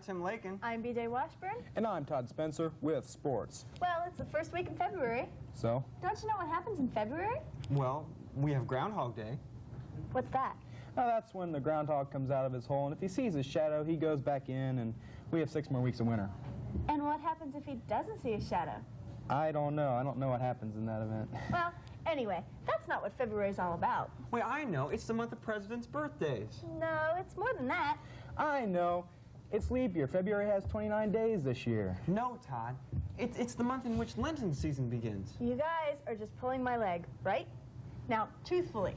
Tim Laken. I'm BJ Washburn. And I'm Todd Spencer with sports. Well, it's the first week in February. So? Don't you know what happens in February? Well, we have Groundhog Day. What's that? Well, that's when the groundhog comes out of his hole, and if he sees his shadow, he goes back in, and we have 6 more weeks of winter. And what happens if he doesn't see his shadow? I don't know. I don't know what happens in that event. Well, anyway, that's not what February's all about. Wait, I know. It's the month of presidents' birthdays. No, it's more than that. I know. It's leap year. February has 29 days this year. No, Todd. It's the month in which Lenten season begins. You guys are just pulling my leg, right? Now, truthfully,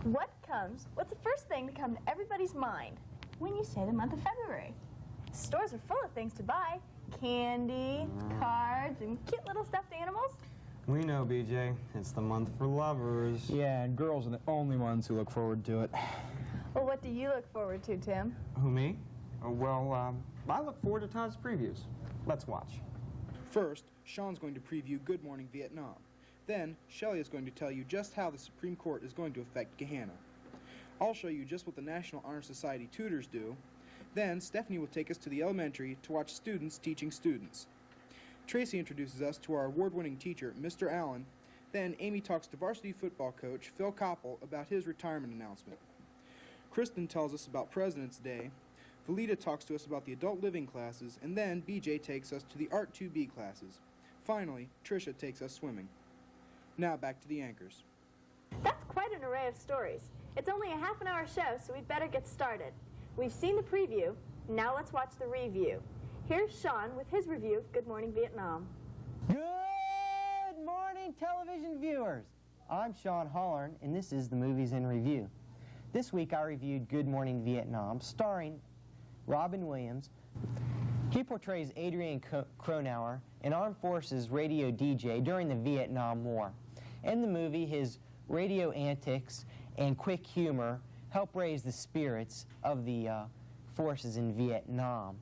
what's the first thing to come to everybody's mind when you say the month of February? Stores are full of things to buy. Candy, cards, and cute little stuffed animals. We know, BJ. It's the month for lovers. Yeah, and girls are the only ones who look forward to it. Well, what do you look forward to, Tim? Who, me? Well, I look forward to Todd's previews. Let's watch. First, Sean's going to preview Good Morning Vietnam. Then, Shelley is going to tell you just how the Supreme Court is going to affect Gahanna. I'll show you just what the National Honor Society tutors do. Then, Stephanie will take us to the elementary to watch students teaching students. Tracy introduces us to our award-winning teacher, Mr. Allen. Then, Amy talks to varsity football coach Phil Coppell about his retirement announcement. Kristen tells us about President's Day. Valita talks to us about the adult living classes, and then BJ takes us to the Art 2B classes. Finally, Tricia takes us swimming. Now back to the anchors. That's quite an array of stories. It's only a half-an-hour show, so we'd better get started. We've seen the preview. Now let's watch the review. Here's Sean with his review of Good Morning Vietnam. Good morning, television viewers. I'm Sean Hollern, and this is the Movies in Review. This week I reviewed Good Morning Vietnam, starring Robin Williams. He portrays Adrian Cronauer, an armed forces radio DJ during the Vietnam War. In the movie, his radio antics and quick humor help raise the spirits of the forces in Vietnam.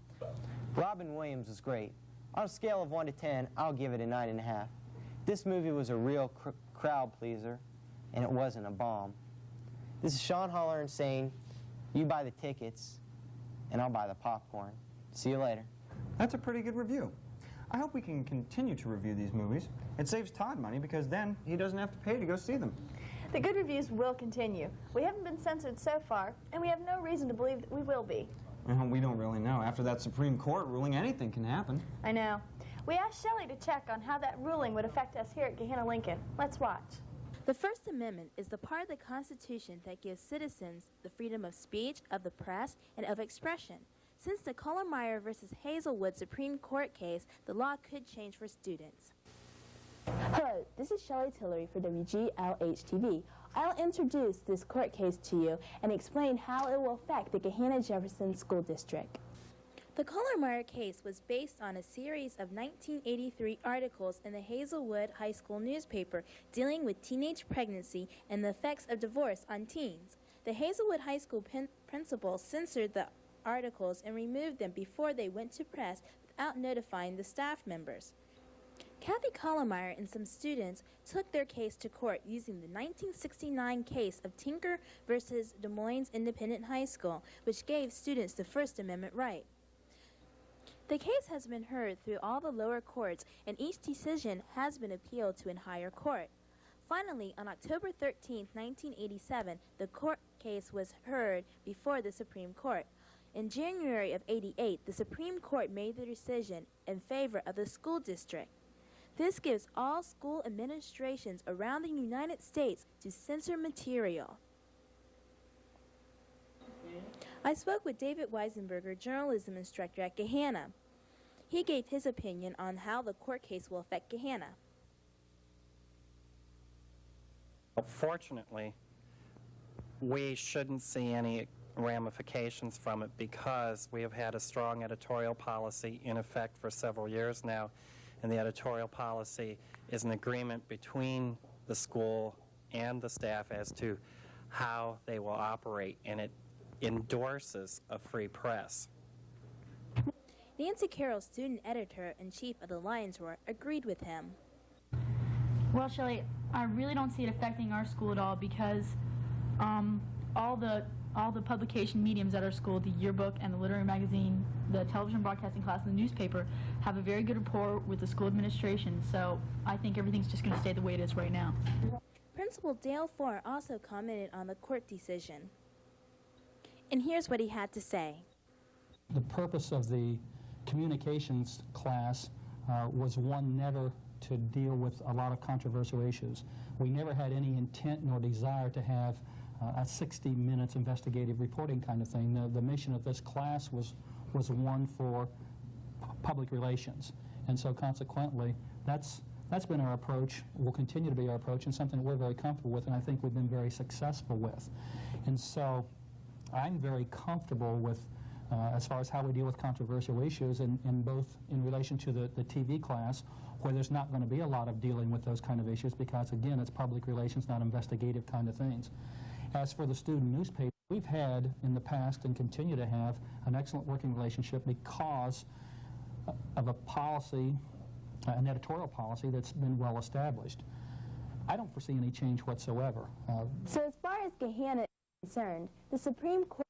Robin Williams was great. On a scale of 1 to 10, I'll give it a 9.5. This movie was a real crowd pleaser, and it wasn't a bomb. This is Sean Hollern saying, you buy the tickets, and I'll buy the popcorn. See you later. That's a pretty good review. I hope we can continue to review these movies. It saves Todd money because then he doesn't have to pay to go see them. The good reviews will continue. We haven't been censored so far, and we have no reason to believe that we will be. We don't really know. After that Supreme Court ruling, anything can happen. I know. We asked Shelley to check on how that ruling would affect us here at Gahanna Lincoln. Let's watch. The First Amendment is the part of the Constitution that gives citizens the freedom of speech, of the press, and of expression. Since the Collermeyer versus Hazelwood Supreme Court case, the law could change for students. Hello, this is Shelley Tillery for WGLH TV. I'll introduce this court case to you and explain how it will affect the Gahanna Jefferson School District. The Collermeyer case was based on a series of 1983 articles in the Hazelwood High School newspaper dealing with teenage pregnancy and the effects of divorce on teens. The Hazelwood High School principal censored the articles and removed them before they went to press without notifying the staff members. Kathy Collermeyer and some students took their case to court using the 1969 case of Tinker versus Des Moines Independent High School, which gave students the First Amendment right. The case has been heard through all the lower courts, and each decision has been appealed to a higher court. Finally, on October 13, 1987, the court case was heard before the Supreme Court. In January of '88, the Supreme Court made the decision in favor of the school district. This gives all school administrations around the United States to censor material. I spoke with David Weisenberger, journalism instructor at Gahanna. He gave his opinion on how the court case will affect Gahanna. Fortunately, we shouldn't see any ramifications from it because we have had a strong editorial policy in effect for several years now, and the editorial policy is an agreement between the school and the staff as to how they will operate, and it endorses a free press. Nancy Carroll, student editor-in-chief of the Lions Roar, agreed with him. Well, Shelley, I really don't see it affecting our school at all because all the publication mediums at our school, the yearbook and the literary magazine, the television broadcasting class, and the newspaper, have a very good rapport with the school administration. So I think everything's just going to stay the way it is right now. Principal Dale Ford also commented on the court decision. And here's what he had to say. The purpose of the communications class was one never to deal with a lot of controversial issues. We never had any intent nor desire to have a 60 minutes investigative reporting kind of thing. The mission of this class was one for public relations. And so consequently, that's been our approach, will continue to be our approach, and something that we're very comfortable with, and I think we've been very successful with. And so I'm very comfortable with, as far as how we deal with controversial issues, in both in relation to the TV class, where there's not going to be a lot of dealing with those kind of issues because, again, it's public relations, not investigative kind of things. As for the student newspaper, we've had in the past and continue to have an excellent working relationship because of a policy, an editorial policy that's been well established. I don't foresee any change whatsoever. So as far as Gahanna is concerned, the Supreme Court